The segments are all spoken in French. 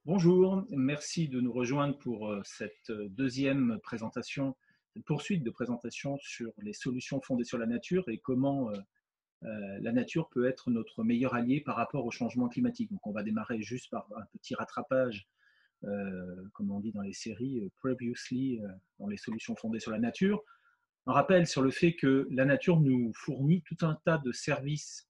Bonjour, merci de nous rejoindre pour cette deuxième présentation, cette poursuite de présentation sur les solutions fondées sur la nature et comment la nature peut être notre meilleur allié par rapport au changement climatique. Donc on va démarrer juste par un petit rattrapage, comme on dit dans les séries, previously, dans les solutions fondées sur la nature. Un rappel sur le fait que la nature nous fournit tout un tas de services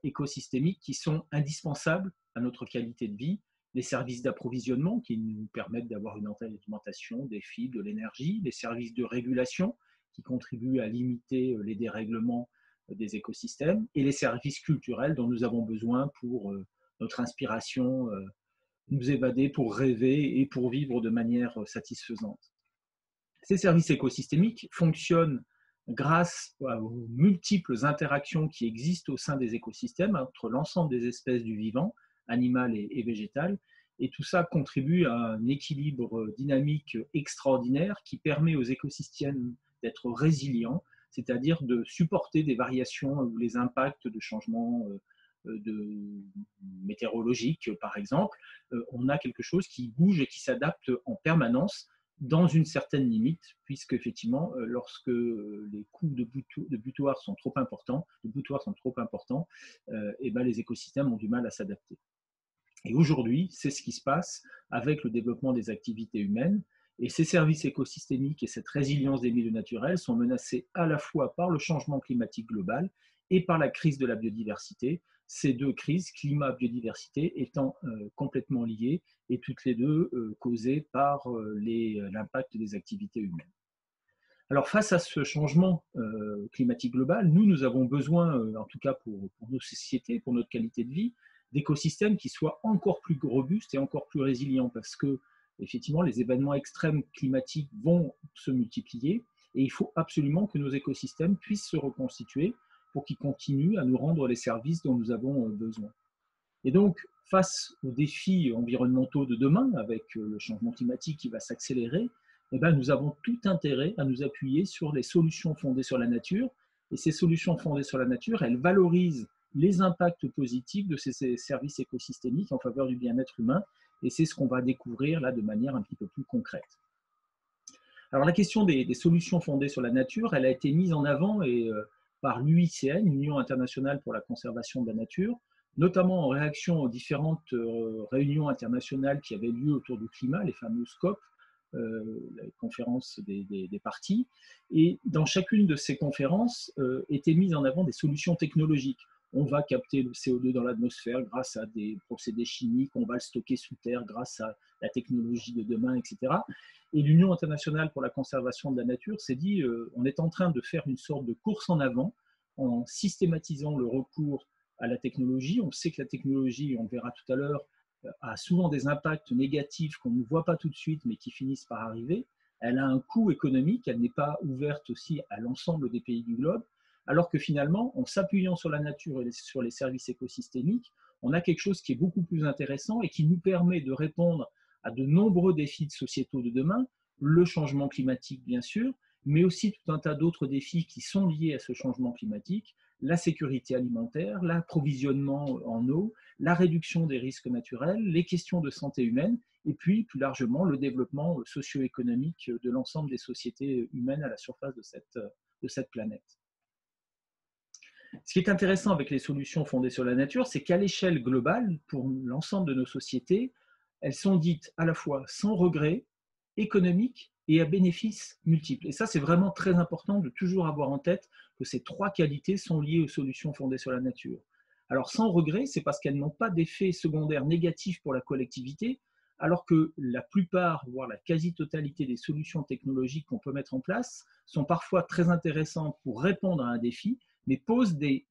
écosystémiques qui sont indispensables à notre qualité de vie, les services d'approvisionnement qui nous permettent d'avoir une alimentation, des fibres, de l'énergie, les services de régulation qui contribuent à limiter les dérèglements des écosystèmes et les services culturels dont nous avons besoin pour notre inspiration, nous évader, pour rêver et pour vivre de manière satisfaisante. Ces services écosystémiques fonctionnent grâce aux multiples interactions qui existent au sein des écosystèmes entre l'ensemble des espèces du vivant, animal et végétal. Et tout ça contribue à un équilibre dynamique extraordinaire qui permet aux écosystèmes d'être résilients, c'est-à-dire de supporter des variations ou les impacts de changements météorologiques, par exemple. On a quelque chose qui bouge et qui s'adapte en permanence dans une certaine limite, puisque effectivement, lorsque les coûts de butoir sont trop importants, et ben les écosystèmes ont du mal à s'adapter. Et aujourd'hui, c'est ce qui se passe avec le développement des activités humaines. Et ces services écosystémiques et cette résilience des milieux naturels sont menacés à la fois par le changement climatique global et par la crise de la biodiversité. Ces deux crises, climat-biodiversité, étant complètement liées et toutes les deux causées par l'impact des activités humaines. Alors face à ce changement climatique global, nous avons besoin, en tout cas pour nos sociétés, pour notre qualité de vie, d'écosystèmes qui soient encore plus robustes et encore plus résilients parce que effectivement les événements extrêmes climatiques vont se multiplier et il faut absolument que nos écosystèmes puissent se reconstituer pour qu'ils continuent à nous rendre les services dont nous avons besoin. Et donc, face aux défis environnementaux de demain, avec le changement climatique qui va s'accélérer, eh ben, nous avons tout intérêt à nous appuyer sur les solutions fondées sur la nature. Et ces solutions fondées sur la nature, elles valorisent les impacts positifs de ces services écosystémiques en faveur du bien-être humain. Et c'est ce qu'on va découvrir là de manière un petit peu plus concrète. Alors la question des solutions fondées sur la nature, elle a été mise en avant par l'UICN, l'Union internationale pour la conservation de la nature, notamment en réaction aux différentes réunions internationales qui avaient lieu autour du climat, les fameuses COP, la conférence des parties. Et dans chacune de ces conférences étaient mises en avant des solutions technologiques. On va capter le CO2 dans l'atmosphère grâce à des procédés chimiques, on va le stocker sous terre grâce à la technologie de demain, etc. Et l'Union internationale pour la conservation de la nature s'est dit on est en train de faire une sorte de course en avant en systématisant le recours à la technologie. On sait que la technologie, on le verra tout à l'heure, a souvent des impacts négatifs qu'on ne voit pas tout de suite, mais qui finissent par arriver. Elle a un coût économique, elle n'est pas ouverte aussi à l'ensemble des pays du globe, alors que finalement, en s'appuyant sur la nature et sur les services écosystémiques, on a quelque chose qui est beaucoup plus intéressant et qui nous permet de répondre à de nombreux défis sociétaux de demain, le changement climatique bien sûr, mais aussi tout un tas d'autres défis qui sont liés à ce changement climatique, la sécurité alimentaire, l'approvisionnement en eau, la réduction des risques naturels, les questions de santé humaine, et puis plus largement le développement socio-économique de l'ensemble des sociétés humaines à la surface de cette planète. Ce qui est intéressant avec les solutions fondées sur la nature, c'est qu'à l'échelle globale, pour l'ensemble de nos sociétés, elles sont dites à la fois sans regret, économiques et à bénéfices multiples. Et ça, c'est vraiment très important de toujours avoir en tête que ces trois qualités sont liées aux solutions fondées sur la nature. Alors, sans regret, c'est parce qu'elles n'ont pas d'effet secondaire négatif pour la collectivité, alors que la plupart, voire la quasi-totalité des solutions technologiques qu'on peut mettre en place sont parfois très intéressantes pour répondre à un défi, mais posent des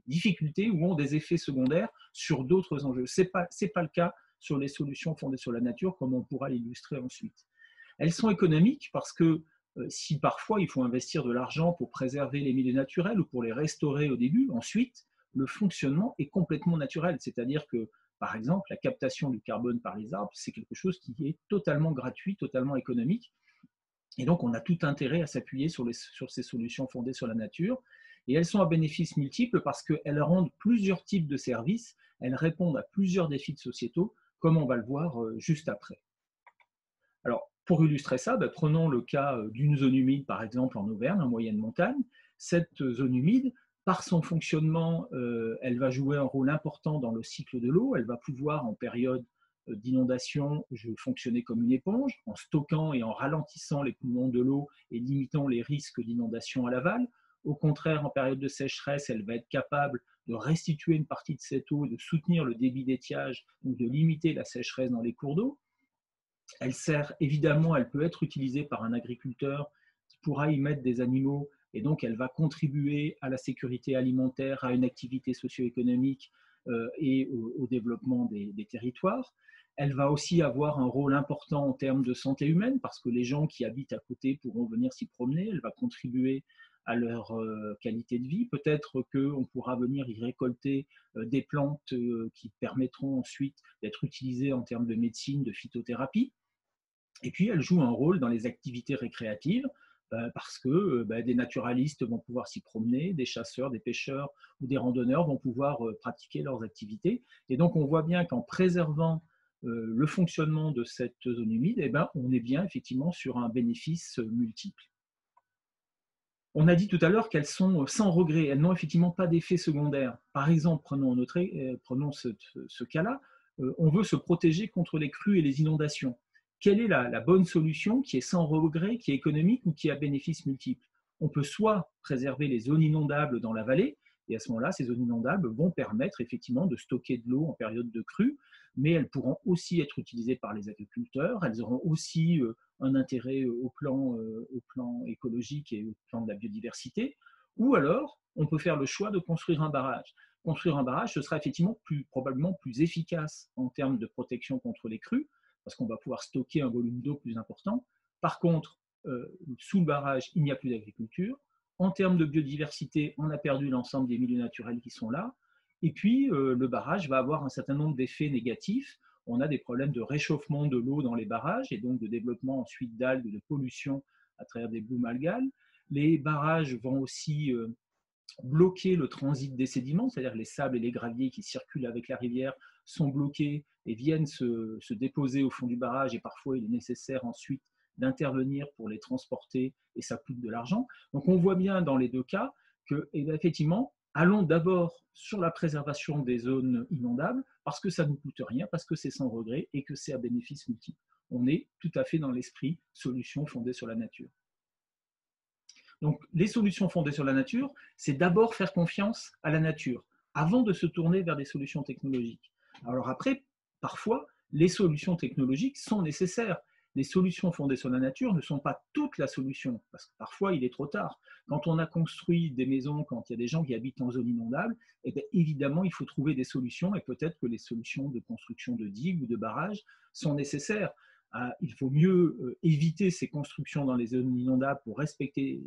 difficultés ou ont des effets secondaires sur d'autres enjeux. Ce n'est pas le cas sur les solutions fondées sur la nature, comme on pourra l'illustrer ensuite. Elles sont économiques parce que si parfois il faut investir de l'argent pour préserver les milieux naturels ou pour les restaurer au début, ensuite, le fonctionnement est complètement naturel. C'est-à-dire que, par exemple, la captation du carbone par les arbres, c'est quelque chose qui est totalement gratuit, totalement économique. Et donc, on a tout intérêt à s'appuyer sur ces solutions fondées sur la nature. Et elles sont à bénéfices multiples parce qu'elles rendent plusieurs types de services, elles répondent à plusieurs défis sociétaux comme on va le voir juste après. Alors, pour illustrer ça, prenons le cas d'une zone humide, par exemple en Auvergne, en moyenne montagne. Cette zone humide, par son fonctionnement, elle va jouer un rôle important dans le cycle de l'eau. Elle va pouvoir, en période d'inondation, fonctionner comme une éponge, en stockant et en ralentissant l'écoulement de l'eau et limitant les risques d'inondation à l'aval. Au contraire, en période de sécheresse, elle va être capable de restituer une partie de cette eau, de soutenir le débit d'étiage, donc de limiter la sécheresse dans les cours d'eau. Elle sert évidemment, elle peut être utilisée par un agriculteur qui pourra y mettre des animaux et donc elle va contribuer à la sécurité alimentaire, à une activité socio-économique et au développement des territoires. Elle va aussi avoir un rôle important en termes de santé humaine parce que les gens qui habitent à côté pourront venir s'y promener. Elle va contribuer à leur qualité de vie. Peut-être qu'on pourra venir y récolter des plantes qui permettront ensuite d'être utilisées en termes de médecine, de phytothérapie. Et puis, elle joue un rôle dans les activités récréatives parce que des naturalistes vont pouvoir s'y promener, des chasseurs, des pêcheurs ou des randonneurs vont pouvoir pratiquer leurs activités. Et donc, on voit bien qu'en préservant le fonctionnement de cette zone humide, on est bien effectivement sur un bénéfice multiple. On a dit tout à l'heure qu'elles sont sans regret, elles n'ont effectivement pas d'effet secondaire. Par exemple, prenons ce cas-là, on veut se protéger contre les crues et les inondations. Quelle est la bonne solution qui est sans regret, qui est économique ou qui a bénéfice multiple? On peut soit préserver les zones inondables dans la vallée, et à ce moment-là, ces zones inondables vont permettre effectivement de stocker de l'eau en période de crue, mais elles pourront aussi être utilisées par les agriculteurs, elles auront aussi un intérêt au plan écologique et au plan de la biodiversité, ou alors on peut faire le choix de construire un barrage. Construire un barrage, ce sera effectivement probablement plus efficace en termes de protection contre les crues, parce qu'on va pouvoir stocker un volume d'eau plus important. Par contre, sous le barrage, il n'y a plus d'agriculture. En termes de biodiversité, on a perdu l'ensemble des milieux naturels qui sont là. Et puis, le barrage va avoir un certain nombre d'effets négatifs. On a des problèmes de réchauffement de l'eau dans les barrages et donc de développement ensuite d'algues, de pollution à travers des blooms algales. Les barrages vont aussi bloquer le transit des sédiments, c'est-à-dire les sables et les graviers qui circulent avec la rivière sont bloqués et viennent se déposer au fond du barrage et parfois il est nécessaire ensuite d'intervenir pour les transporter et ça coûte de l'argent. Donc on voit bien dans les deux cas que effectivement, allons d'abord sur la préservation des zones inondables parce que ça ne nous coûte rien, parce que c'est sans regret et que c'est à bénéfice multiple. On est tout à fait dans l'esprit solution fondée sur la nature. Donc, les solutions fondées sur la nature, c'est d'abord faire confiance à la nature, avant de se tourner vers des solutions technologiques. Alors après, parfois, les solutions technologiques sont nécessaires. Les solutions fondées sur la nature ne sont pas toute la solution, parce que parfois, il est trop tard. Quand on a construit des maisons, quand il y a des gens qui habitent en zone inondable, évidemment, il faut trouver des solutions, et peut-être que les solutions de construction de digues ou de barrages sont nécessaires. Il faut mieux éviter ces constructions dans les zones inondables pour respecter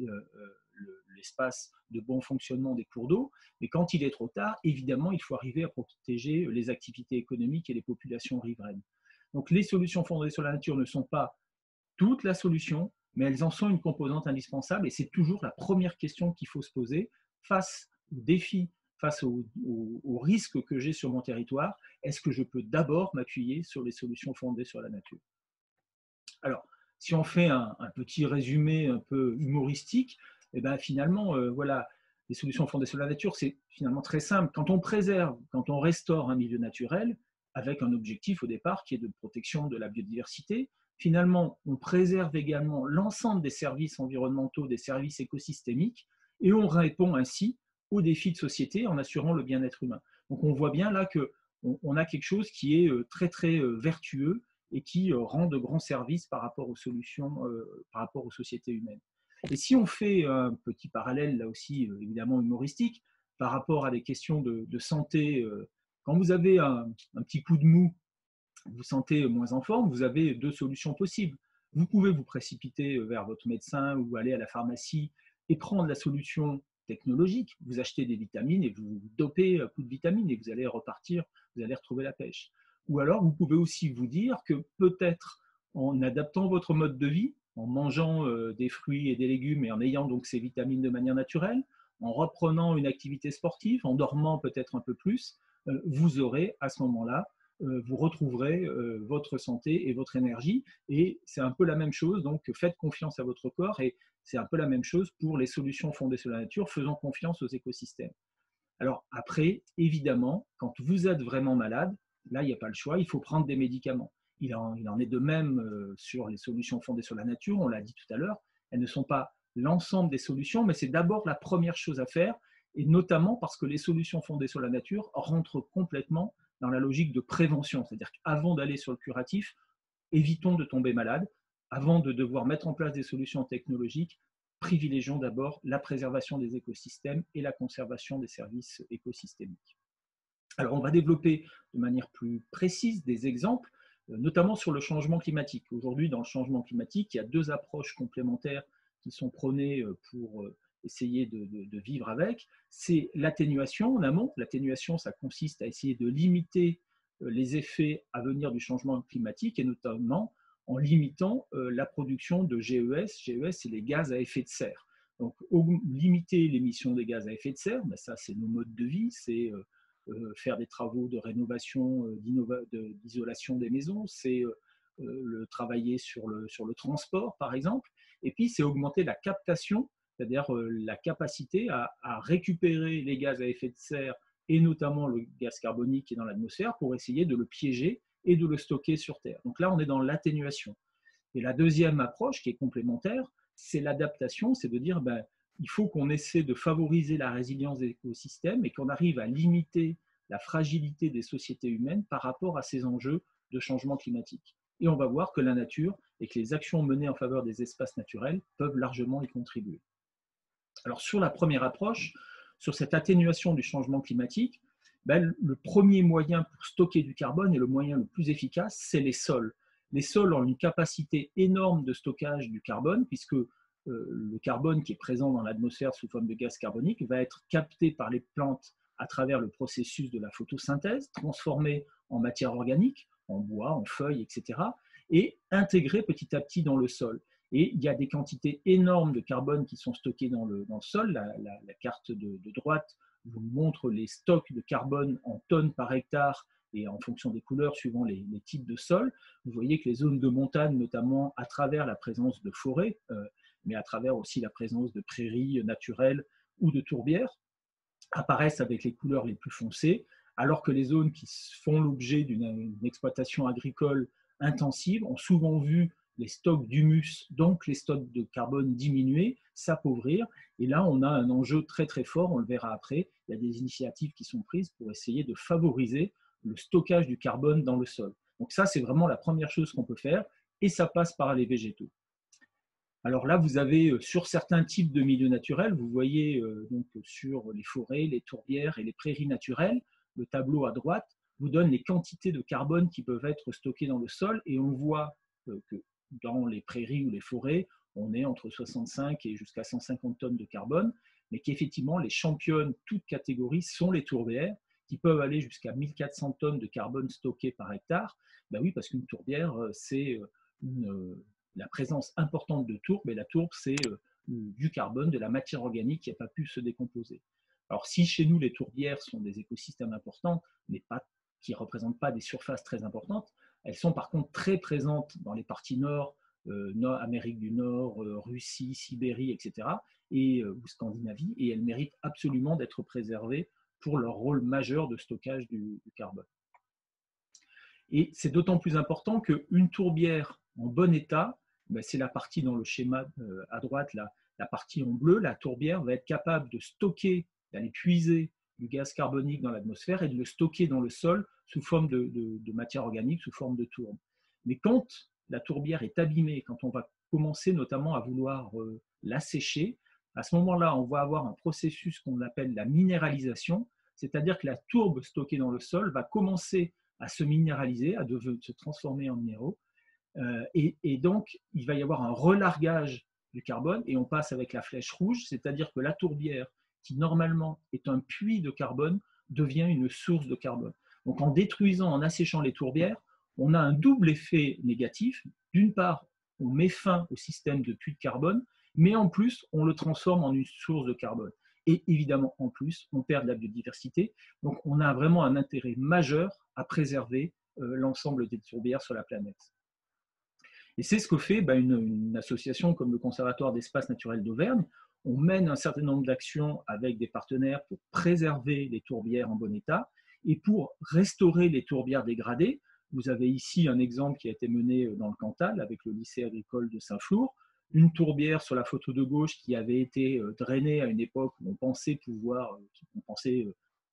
l'espace de bon fonctionnement des cours d'eau. Mais quand il est trop tard, évidemment, il faut arriver à protéger les activités économiques et les populations riveraines. Donc les solutions fondées sur la nature ne sont pas toute la solution, mais elles en sont une composante indispensable et c'est toujours la première question qu'il faut se poser face aux défis, face aux risques que j'ai sur mon territoire. Est-ce que je peux d'abord m'appuyer sur les solutions fondées sur la nature? Alors, si on fait un petit résumé un peu humoristique, finalement, voilà, les solutions fondées sur la nature, c'est finalement très simple. Quand on préserve, quand on restaure un milieu naturel, avec un objectif au départ qui est de protection de la biodiversité, finalement, on préserve également l'ensemble des services environnementaux, des services écosystémiques, et on répond ainsi aux défis de société en assurant le bien-être humain. Donc on voit bien là qu'on a quelque chose qui est très, très vertueux et qui rend de grands services par rapport aux solutions, par rapport aux sociétés humaines. Et si on fait un petit parallèle, là aussi évidemment humoristique, par rapport à des questions de santé, quand vous avez un petit coup de mou, vous vous sentez moins en forme, vous avez deux solutions possibles. Vous pouvez vous précipiter vers votre médecin ou aller à la pharmacie et prendre la solution technologique. Vous achetez des vitamines et vous dopez un coup de vitamines et vous allez repartir, vous allez retrouver la pêche. Ou alors, vous pouvez aussi vous dire que peut-être en adaptant votre mode de vie, en mangeant des fruits et des légumes et en ayant donc ces vitamines de manière naturelle, en reprenant une activité sportive, en dormant peut-être un peu plus, vous aurez à ce moment-là vous retrouverez votre santé et votre énergie. Et c'est un peu la même chose, donc faites confiance à votre corps, et c'est un peu la même chose pour les solutions fondées sur la nature, faisons confiance aux écosystèmes. Alors après, évidemment, quand vous êtes vraiment malade, là, il n'y a pas le choix, il faut prendre des médicaments. Il en est de même sur les solutions fondées sur la nature, on l'a dit tout à l'heure, elles ne sont pas l'ensemble des solutions, mais c'est d'abord la première chose à faire, et notamment parce que les solutions fondées sur la nature rentrent complètement dans la logique de prévention, c'est-à-dire qu'avant d'aller sur le curatif, évitons de tomber malade, avant de devoir mettre en place des solutions technologiques, privilégions d'abord la préservation des écosystèmes et la conservation des services écosystémiques. Alors, on va développer de manière plus précise des exemples, notamment sur le changement climatique. Aujourd'hui, dans le changement climatique, il y a deux approches complémentaires qui sont prônées pour essayer de vivre avec. C'est l'atténuation en amont. L'atténuation, ça consiste à essayer de limiter les effets à venir du changement climatique, et notamment en limitant la production de GES. GES, c'est les gaz à effet de serre. Donc, limiter l'émission des gaz à effet de serre, ben ça, c'est nos modes de vie, c'est faire des travaux de rénovation, d'isolation des maisons, c'est le travailler sur le transport, par exemple. Et puis, c'est augmenter la captation, c'est-à-dire la capacité à récupérer les gaz à effet de serre et notamment le gaz carbonique qui est dans l'atmosphère pour essayer de le piéger et de le stocker sur Terre. Donc là, on est dans l'atténuation. Et la deuxième approche qui est complémentaire, c'est l'adaptation, c'est de dire ben, il faut qu'on essaie de favoriser la résilience des écosystèmes et qu'on arrive à limiter la fragilité des sociétés humaines par rapport à ces enjeux de changement climatique. Et on va voir que la nature et que les actions menées en faveur des espaces naturels peuvent largement y contribuer. Alors sur la première approche, sur cette atténuation du changement climatique, ben, le premier moyen pour stocker du carbone et le moyen le plus efficace, c'est les sols. Les sols ont une capacité énorme de stockage du carbone, puisque le carbone qui est présent dans l'atmosphère sous forme de gaz carbonique va être capté par les plantes à travers le processus de la photosynthèse, transformé en matière organique, en bois, en feuilles, etc., et intégré petit à petit dans le sol. Et il y a des quantités énormes de carbone qui sont stockées dans le sol. La carte de droite vous montre les stocks de carbone en tonnes par hectare et en fonction des couleurs suivant les types de sols. Vous voyez que les zones de montagne, notamment à travers la présence de forêts, mais à travers aussi la présence de prairies naturelles ou de tourbières, apparaissent avec les couleurs les plus foncées, alors que les zones qui font l'objet d'une exploitation agricole intensive ont souvent vu les stocks d'humus, donc les stocks de carbone diminuer, s'appauvrir. Et là, on a un enjeu très très fort, on le verra après. Il y a des initiatives qui sont prises pour essayer de favoriser le stockage du carbone dans le sol. Donc ça, c'est vraiment la première chose qu'on peut faire, et ça passe par les végétaux. Alors là, vous avez sur certains types de milieux naturels, vous voyez donc sur les forêts, les tourbières et les prairies naturelles, le tableau à droite vous donne les quantités de carbone qui peuvent être stockées dans le sol, et on voit que dans les prairies ou les forêts, on est entre 65 et jusqu'à 150 tonnes de carbone, mais qu'effectivement, les championnes, toutes catégories, sont les tourbières, qui peuvent aller jusqu'à 1400 tonnes de carbone stocké par hectare. Ben oui, parce qu'une tourbière, c'est la présence importante de tourbe, et la tourbe, c'est du carbone, de la matière organique qui n'a pas pu se décomposer. Alors si chez nous, les tourbières sont des écosystèmes importants, mais qui ne représentent pas des surfaces très importantes, elles sont par contre très présentes dans les parties nord, Amérique du Nord, Russie, Sibérie, etc., ou Scandinavie, et elles méritent absolument d'être préservées pour leur rôle majeur de stockage du carbone. Et c'est d'autant plus important qu'une tourbière en bon état, ben c'est la partie dans le schéma à droite, la partie en bleu, la tourbière va être capable de stocker, d'aller puiser du gaz carbonique dans l'atmosphère et de le stocker dans le sol sous forme de matière organique, sous forme de tourbe. Mais quand la tourbière est abîmée, quand on va commencer notamment à vouloir l'assécher, à ce moment-là, on va avoir un processus qu'on appelle la minéralisation, c'est-à-dire que la tourbe stockée dans le sol va commencer à se minéraliser, à se transformer en minéraux. Et donc, il va y avoir un relargage du carbone, et on passe avec la flèche rouge, c'est-à-dire que la tourbière, qui normalement est un puits de carbone, devient une source de carbone. Donc, en détruisant, en asséchant les tourbières, on a un double effet négatif. D'une part, on met fin au système de puits de carbone, mais en plus, on le transforme en une source de carbone. Et évidemment, en plus, on perd de la biodiversité. Donc, on a vraiment un intérêt majeur à préserver l'ensemble des tourbières sur la planète. Et c'est ce que fait une association comme le Conservatoire d'espaces naturels d'Auvergne. On mène un certain nombre d'actions avec des partenaires pour préserver les tourbières en bon état et pour restaurer les tourbières dégradées. Vous avez ici un exemple qui a été mené dans le Cantal avec le lycée agricole de Saint-Flour. Une tourbière sur la photo de gauche qui avait été drainée à une époque où on pensait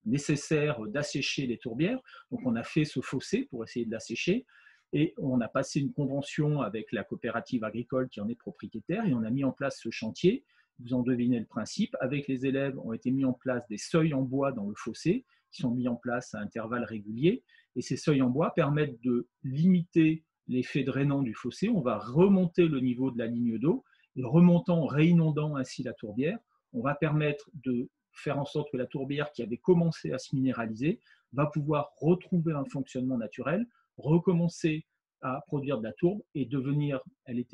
nécessaire d'assécher les tourbières. Donc on a fait ce fossé pour essayer de l'assécher. Et on a passé une convention avec la coopérative agricole qui en est propriétaire et on a mis en place ce chantier. Vous en devinez le principe. Avec les élèves, ont été mis en place des seuils en bois dans le fossé qui sont mis en place à intervalles réguliers. Et ces seuils en bois permettent de limiter l'effet drainant du fossé. On va remonter le niveau de la ligne d'eau et remontant, réinondant ainsi la tourbière, on va permettre de faire en sorte que la tourbière qui avait commencé à se minéraliser va pouvoir retrouver un fonctionnement naturel, recommencer à produire de la tourbe et devenir, elle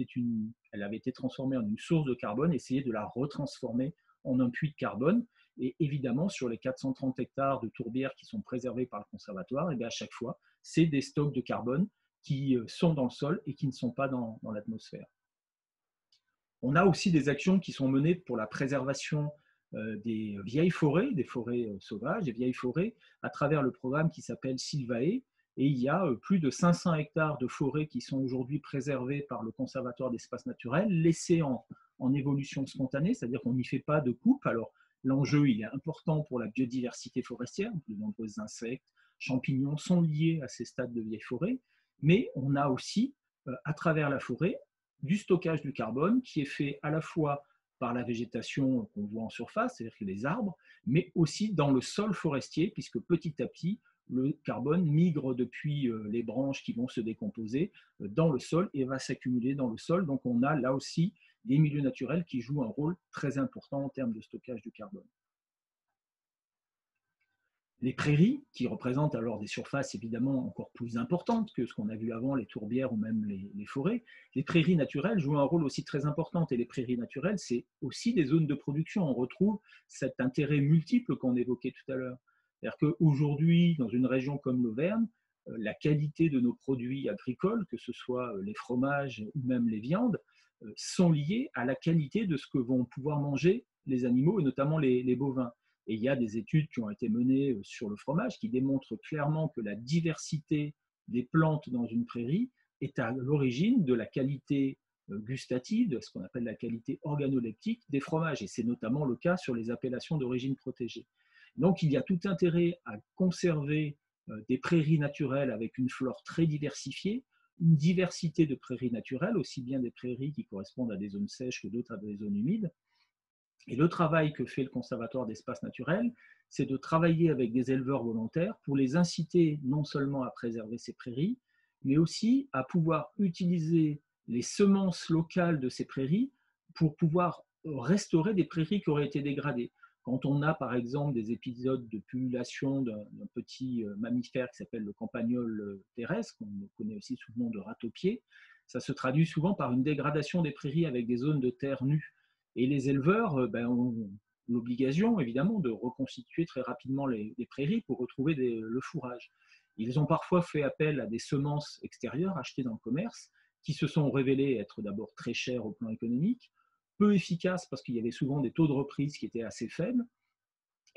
avait été transformée en une source de carbone, essayer de la retransformer en un puits de carbone. Et évidemment, sur les 430 hectares de tourbières qui sont préservés par le conservatoire, et bien à chaque fois, c'est des stocks de carbone qui sont dans le sol et qui ne sont pas dans l'atmosphère. On a aussi des actions qui sont menées pour la préservation des vieilles forêts, des forêts sauvages, des vieilles forêts, à travers le programme qui s'appelle Sylvae. Et il y a plus de 500 hectares de forêts qui sont aujourd'hui préservés par le Conservatoire d'espaces naturels, laissés en évolution spontanée, c'est-à-dire qu'on n'y fait pas de coupe. Alors, l'enjeu, il est important pour la biodiversité forestière, de nombreux insectes, champignons sont liés à ces stades de vieilles forêts, mais on a aussi, à travers la forêt, du stockage du carbone qui est fait à la fois par la végétation qu'on voit en surface, c'est-à-dire que les arbres, mais aussi dans le sol forestier, puisque petit à petit, le carbone migre depuis les branches qui vont se décomposer dans le sol et va s'accumuler dans le sol. Donc on a là aussi des milieux naturels qui jouent un rôle très important en termes de stockage du carbone. Les prairies, qui représentent alors des surfaces évidemment encore plus importantes que ce qu'on a vu avant, les tourbières ou même les forêts, les prairies naturelles jouent un rôle aussi très important. Et les prairies naturelles, c'est aussi des zones de production. On retrouve cet intérêt multiple qu'on évoquait tout à l'heure. C'est-à-dire qu'aujourd'hui, dans une région comme l'Auvergne, la qualité de nos produits agricoles, que ce soit les fromages ou même les viandes, sont liées à la qualité de ce que vont pouvoir manger les animaux, et notamment les bovins. Et il y a des études qui ont été menées sur le fromage qui démontrent clairement que la diversité des plantes dans une prairie est à l'origine de la qualité gustative, de ce qu'on appelle la qualité organoleptique des fromages. Et c'est notamment le cas sur les appellations d'origine protégée. Donc il y a tout intérêt à conserver des prairies naturelles avec une flore très diversifiée, une diversité de prairies naturelles, aussi bien des prairies qui correspondent à des zones sèches que d'autres à des zones humides. Et le travail que fait le Conservatoire d'espaces naturels, c'est de travailler avec des éleveurs volontaires pour les inciter non seulement à préserver ces prairies, mais aussi à pouvoir utiliser les semences locales de ces prairies pour pouvoir restaurer des prairies qui auraient été dégradées. Quand on a par exemple des épisodes de pullulation d'un petit mammifère qui s'appelle le campagnol terrestre, qu'on connaît aussi sous le nom de râteau-pied, ça se traduit souvent par une dégradation des prairies avec des zones de terre nues. Et les éleveurs ont l'obligation, évidemment, de reconstituer très rapidement les prairies pour retrouver le fourrage. Ils ont parfois fait appel à des semences extérieures achetées dans le commerce, qui se sont révélées être d'abord très chères au plan économique, peu efficaces parce qu'il y avait souvent des taux de reprise qui étaient assez faibles,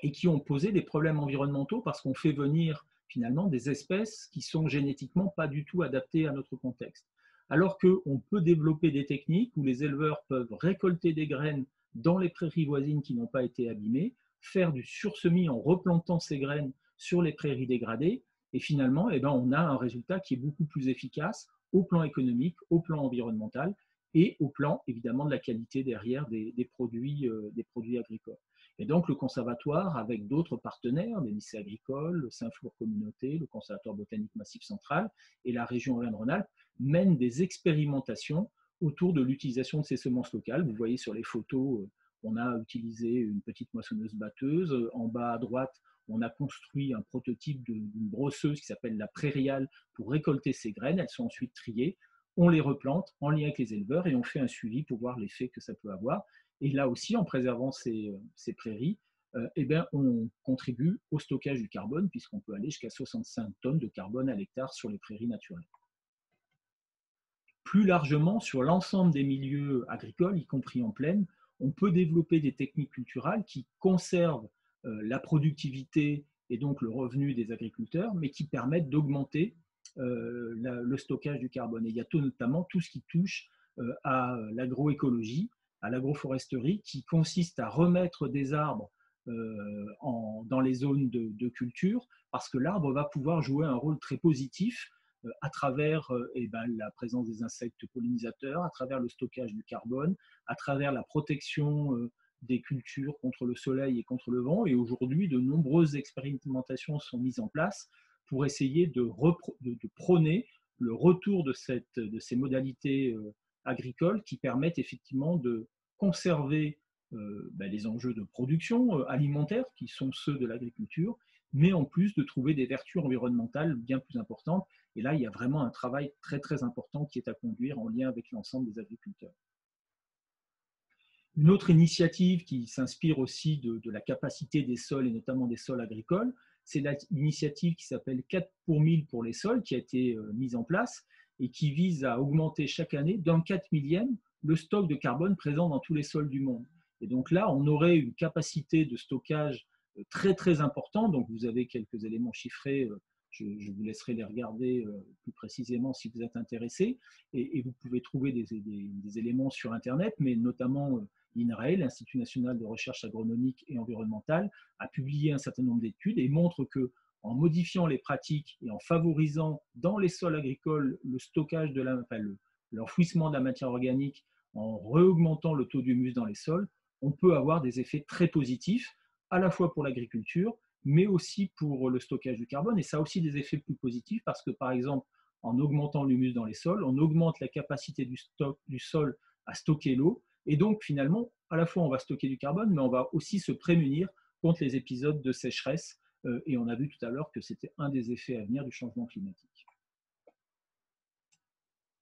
et qui ont posé des problèmes environnementaux parce qu'on fait venir finalement des espèces qui sont génétiquement pas du tout adaptées à notre contexte. Alors qu'on peut développer des techniques où les éleveurs peuvent récolter des graines dans les prairies voisines qui n'ont pas été abîmées, faire du sursemis en replantant ces graines sur les prairies dégradées, et finalement, on a un résultat qui est beaucoup plus efficace au plan économique, au plan environnemental et au plan évidemment de la qualité derrière des produits agricoles. Et donc le conservatoire, avec d'autres partenaires, des lycées agricoles, le Saint-Flour Communauté, le Conservatoire botanique Massif Central et la région Auvergne-Rhône-Alpes, mènent des expérimentations autour de l'utilisation de ces semences locales. Vous voyez sur les photos, on a utilisé une petite moissonneuse batteuse. En bas à droite, on a construit un prototype d'une brosseuse qui s'appelle la prairiale pour récolter ces graines. Elles sont ensuite triées. On les replante en lien avec les éleveurs et on fait un suivi pour voir l'effet que ça peut avoir. Et là aussi, en préservant ces prairies, eh bien, on contribue au stockage du carbone, puisqu'on peut aller jusqu'à 65 tonnes de carbone à l'hectare sur les prairies naturelles. Plus largement, sur l'ensemble des milieux agricoles, y compris en plaine, on peut développer des techniques culturales qui conservent la productivité et donc le revenu des agriculteurs, mais qui permettent d'augmenter le stockage du carbone. Et il y a notamment tout ce qui touche à l'agroécologie, à l'agroforesterie, qui consiste à remettre des arbres dans les zones de culture, parce que l'arbre va pouvoir jouer un rôle très positif à travers la présence des insectes pollinisateurs, à travers le stockage du carbone, à travers la protection des cultures contre le soleil et contre le vent. Et aujourd'hui, de nombreuses expérimentations sont mises en place pour essayer de prôner le retour de ces modalités agricoles qui permettent effectivement de conserver les enjeux de production alimentaire, qui sont ceux de l'agriculture, mais en plus de trouver des vertus environnementales bien plus importantes. Et là, il y a vraiment un travail très, très important qui est à conduire en lien avec l'ensemble des agriculteurs. Une autre initiative qui s'inspire aussi de la capacité des sols, et notamment des sols agricoles, c'est l'initiative qui s'appelle 4 pour 1000 pour les sols, qui a été mise en place et qui vise à augmenter chaque année d'un 4 millième le stock de carbone présent dans tous les sols du monde. Et donc là, on aurait une capacité de stockage très, très importante. Donc vous avez quelques éléments chiffrés, je vous laisserai les regarder plus précisément si vous êtes intéressé. Et vous pouvez trouver des éléments sur Internet, mais notamment l'INRAE, l'Institut national de recherche agronomique et environnementale, a publié un certain nombre d'études et montre que en modifiant les pratiques et en favorisant dans les sols agricoles le stockage de l'enfouissement de la matière organique, en réaugmentant le taux d'humus dans les sols, on peut avoir des effets très positifs, à la fois pour l'agriculture, mais aussi pour le stockage du carbone. Et ça a aussi des effets plus positifs parce que, par exemple, en augmentant l'humus dans les sols, on augmente la capacité du sol à stocker l'eau. Et donc, finalement, à la fois, on va stocker du carbone, mais on va aussi se prémunir contre les épisodes de sécheresse. Et on a vu tout à l'heure que c'était un des effets à venir du changement climatique.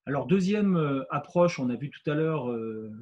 Alors, deuxième approche, on a vu tout à l'heure,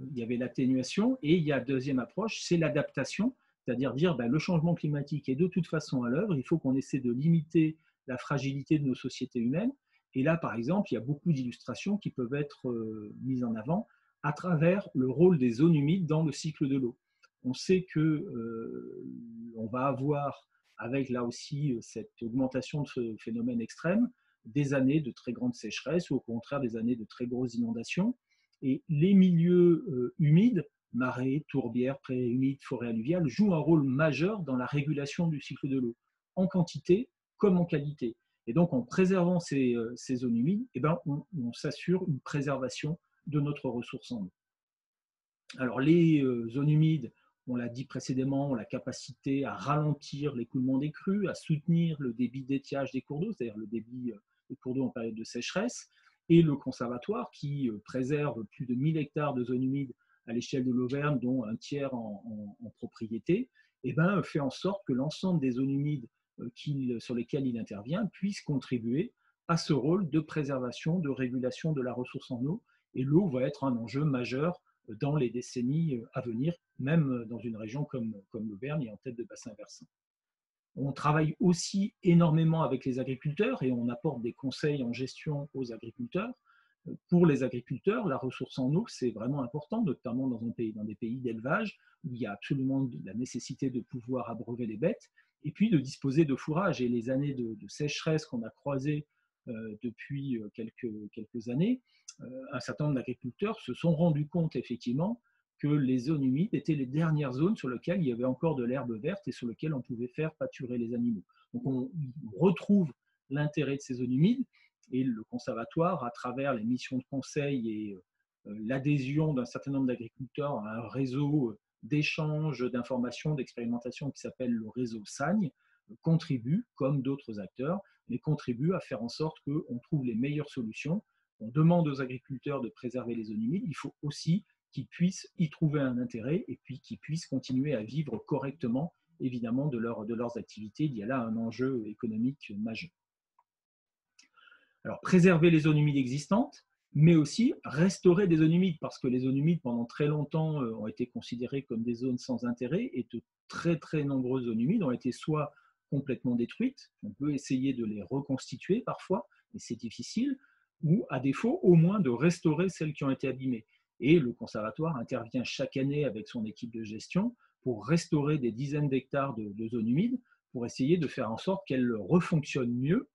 il y avait l'atténuation, et il y a deuxième approche, c'est l'adaptation, c'est-à-dire dire le changement climatique est de toute façon à l'œuvre, il faut qu'on essaie de limiter la fragilité de nos sociétés humaines. Et là, par exemple, il y a beaucoup d'illustrations qui peuvent être mises en avant à travers le rôle des zones humides dans le cycle de l'eau. On sait qu'on va avoir, avec là aussi cette augmentation de ce phénomène extrême, des années de très grande sécheresse ou au contraire des années de très grosses inondations. Et les milieux humides, marais, tourbières, prairies humides, forêts alluviales, jouent un rôle majeur dans la régulation du cycle de l'eau, en quantité comme en qualité. Et donc, en préservant ces zones humides, on s'assure une préservation de notre ressource en eau. Alors, les zones humides, on l'a dit précédemment, ont la capacité à ralentir l'écoulement des crues, à soutenir le débit d'étiage des cours d'eau, c'est-à-dire le débit des cours d'eau en période de sécheresse, et le conservatoire qui préserve plus de 1000 hectares de zones humides à l'échelle de l'Auvergne, dont un tiers en propriété, fait en sorte que l'ensemble des zones humides sur lesquelles il intervient puissent contribuer à ce rôle de préservation, de régulation de la ressource en eau. Et l'eau va être un enjeu majeur dans les décennies à venir, même dans une région comme l'Auvergne et en tête de bassin versant. On travaille aussi énormément avec les agriculteurs et on apporte des conseils en gestion aux agriculteurs. Pour les agriculteurs, la ressource en eau, c'est vraiment important, notamment dans des pays d'élevage où il y a absolument la nécessité de pouvoir abreuver les bêtes et puis de disposer de fourrage. Et les années de sécheresse qu'on a croisées depuis quelques années, un certain nombre d'agriculteurs se sont rendus compte effectivement que les zones humides étaient les dernières zones sur lesquelles il y avait encore de l'herbe verte et sur lesquelles on pouvait faire pâturer les animaux. Donc on retrouve l'intérêt de ces zones humides et le conservatoire, à travers les missions de conseil et l'adhésion d'un certain nombre d'agriculteurs à un réseau d'échanges, d'informations, d'expérimentation qui s'appelle le réseau SAGN, contribue, comme d'autres acteurs, mais contribue à faire en sorte qu'on trouve les meilleures solutions. On demande aux agriculteurs de préserver les zones humides, il faut aussi qu'ils puissent y trouver un intérêt et puis qu'ils puissent continuer à vivre correctement, évidemment, de leurs activités. Il y a là un enjeu économique majeur. Alors, préserver les zones humides existantes, mais aussi restaurer des zones humides, parce que les zones humides, pendant très longtemps, ont été considérées comme des zones sans intérêt, et de très très nombreuses zones humides ont été soit complètement détruites, on peut essayer de les reconstituer parfois, mais c'est difficile, ou à défaut, au moins de restaurer celles qui ont été abîmées. Et le conservatoire intervient chaque année avec son équipe de gestion pour restaurer des dizaines d'hectares de zones humides, pour essayer de faire en sorte qu'elles refonctionnent mieux,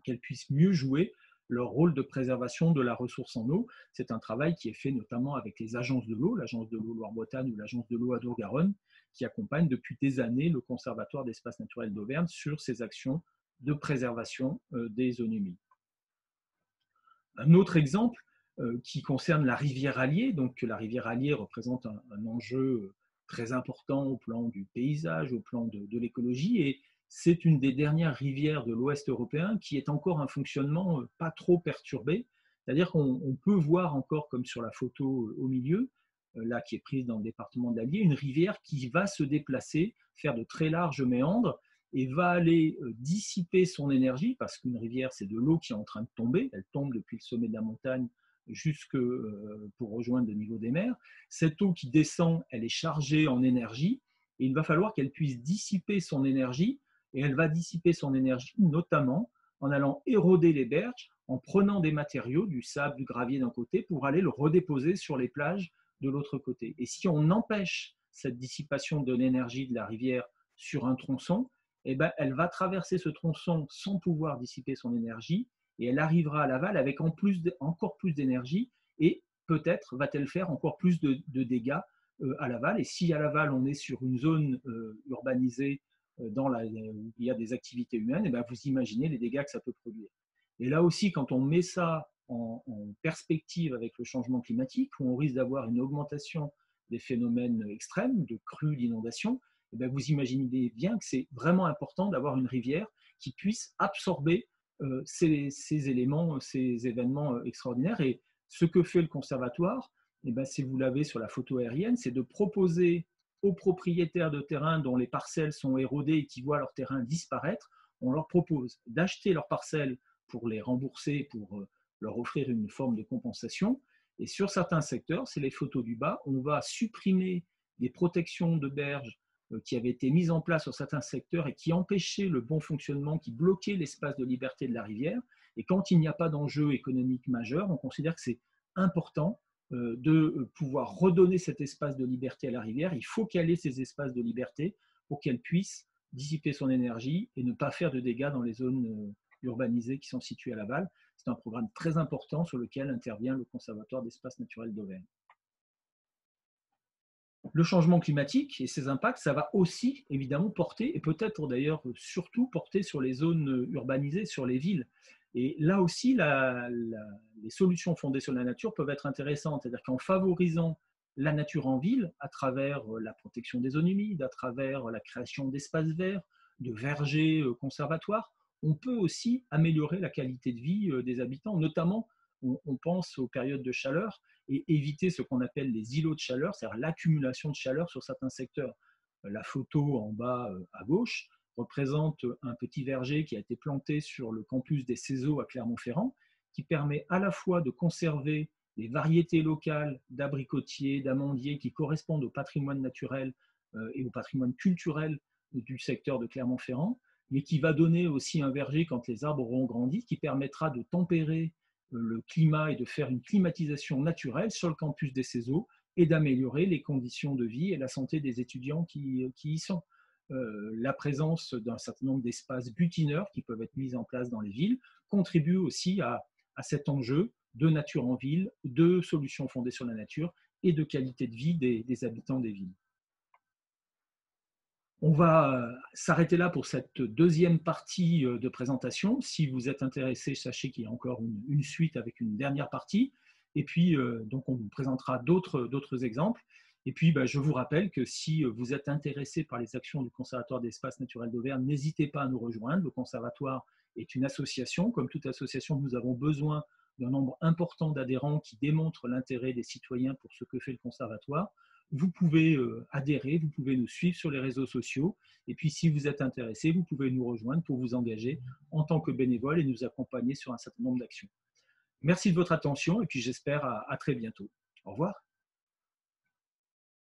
qu'elles puissent mieux jouer leur rôle de préservation de la ressource en eau. C'est un travail qui est fait notamment avec les agences de l'eau, l'agence de l'eau Loire-Bretagne ou l'agence de l'eau Adour-Garonne, qui accompagnent depuis des années le Conservatoire d'espaces naturels d'Auvergne sur ces actions de préservation des zones humides. Un autre exemple qui concerne la rivière Allier, donc la rivière Allier représente un enjeu très important au plan du paysage, au plan de l'écologie, et c'est une des dernières rivières de l'Ouest européen qui est encore un fonctionnement pas trop perturbé, c'est-à-dire qu'on peut voir encore, comme sur la photo au milieu, là qui est prise dans le département de l'Allier, une rivière qui va se déplacer, faire de très larges méandres, et va aller dissiper son énergie, parce qu'une rivière, c'est de l'eau qui est en train de tomber, elle tombe depuis le sommet de la montagne jusque pour rejoindre le niveau des mers. Cette eau qui descend, elle est chargée en énergie, et il va falloir qu'elle puisse dissiper son énergie, et elle va dissiper son énergie notamment en allant éroder les berges, en prenant des matériaux, du sable, du gravier d'un côté, pour aller le redéposer sur les plages de l'autre côté. Et si on empêche cette dissipation de l'énergie de la rivière sur un tronçon, eh ben, elle va traverser ce tronçon sans pouvoir dissiper son énergie, et elle arrivera à l'aval avec encore plus d'énergie, et peut-être va-t-elle faire encore plus de dégâts à l'aval. Et si à l'aval on est sur une zone urbanisée où il y a des activités humaines, eh ben, vous imaginez les dégâts que ça peut produire. Et là aussi, quand on met ça en perspective avec le changement climatique, où on risque d'avoir une augmentation des phénomènes extrêmes, de crues, d'inondations, eh bien, vous imaginez bien que c'est vraiment important d'avoir une rivière qui puisse absorber ces éléments, ces événements extraordinaires. Et ce que fait le conservatoire, eh bien, si vous l'avez sur la photo aérienne, c'est de proposer aux propriétaires de terrains dont les parcelles sont érodées et qui voient leur terrain disparaître, on leur propose d'acheter leurs parcelles pour les rembourser, pour leur offrir une forme de compensation. Et sur certains secteurs, c'est les photos du bas, on va supprimer des protections de berges qui avaient été mises en place sur certains secteurs et qui empêchaient le bon fonctionnement, qui bloquaient l'espace de liberté de la rivière. Et quand il n'y a pas d'enjeu économique majeur, on considère que c'est important de pouvoir redonner cet espace de liberté à la rivière. Il faut qu'elle ait ces espaces de liberté pour qu'elle puisse dissiper son énergie et ne pas faire de dégâts dans les zones urbanisées qui sont situées à l'aval. C'est un programme très important sur lequel intervient le Conservatoire d'espaces naturels d'Auvergne. Le changement climatique et ses impacts, ça va aussi évidemment porter, et peut-être d'ailleurs surtout porter sur les zones urbanisées, sur les villes. Et là aussi, les solutions fondées sur la nature peuvent être intéressantes, c'est-à-dire qu'en favorisant la nature en ville, à travers la protection des zones humides, à travers la création d'espaces verts, de vergers conservatoires, on peut aussi améliorer la qualité de vie des habitants, notamment on pense aux périodes de chaleur, et éviter ce qu'on appelle les îlots de chaleur, c'est-à-dire l'accumulation de chaleur sur certains secteurs. La photo en bas à gauche représente un petit verger qui a été planté sur le campus des CESO à Clermont-Ferrand, qui permet à la fois de conserver les variétés locales d'abricotiers, d'amandiers qui correspondent au patrimoine naturel et au patrimoine culturel du secteur de Clermont-Ferrand, mais qui va donner aussi un verger quand les arbres auront grandi, qui permettra de tempérer le climat et de faire une climatisation naturelle sur le campus des CESO et d'améliorer les conditions de vie et la santé des étudiants qui y sont. La présence d'un certain nombre d'espaces butineurs qui peuvent être mis en place dans les villes contribue aussi à cet enjeu de nature en ville, de solutions fondées sur la nature et de qualité de vie des habitants des villes. On va s'arrêter là pour cette deuxième partie de présentation. Si vous êtes intéressé, sachez qu'il y a encore une suite avec une dernière partie. Et puis, donc on vous présentera d'autres exemples. Et puis, je vous rappelle que si vous êtes intéressé par les actions du Conservatoire d'espaces naturels d'Auvergne, n'hésitez pas à nous rejoindre. Le Conservatoire est une association. Comme toute association, nous avons besoin d'un nombre important d'adhérents qui démontrent l'intérêt des citoyens pour ce que fait le Conservatoire. Vous pouvez adhérer, vous pouvez nous suivre sur les réseaux sociaux. Et puis, si vous êtes intéressé, vous pouvez nous rejoindre pour vous engager en tant que bénévole et nous accompagner sur un certain nombre d'actions. Merci de votre attention et puis j'espère à très bientôt. Au revoir.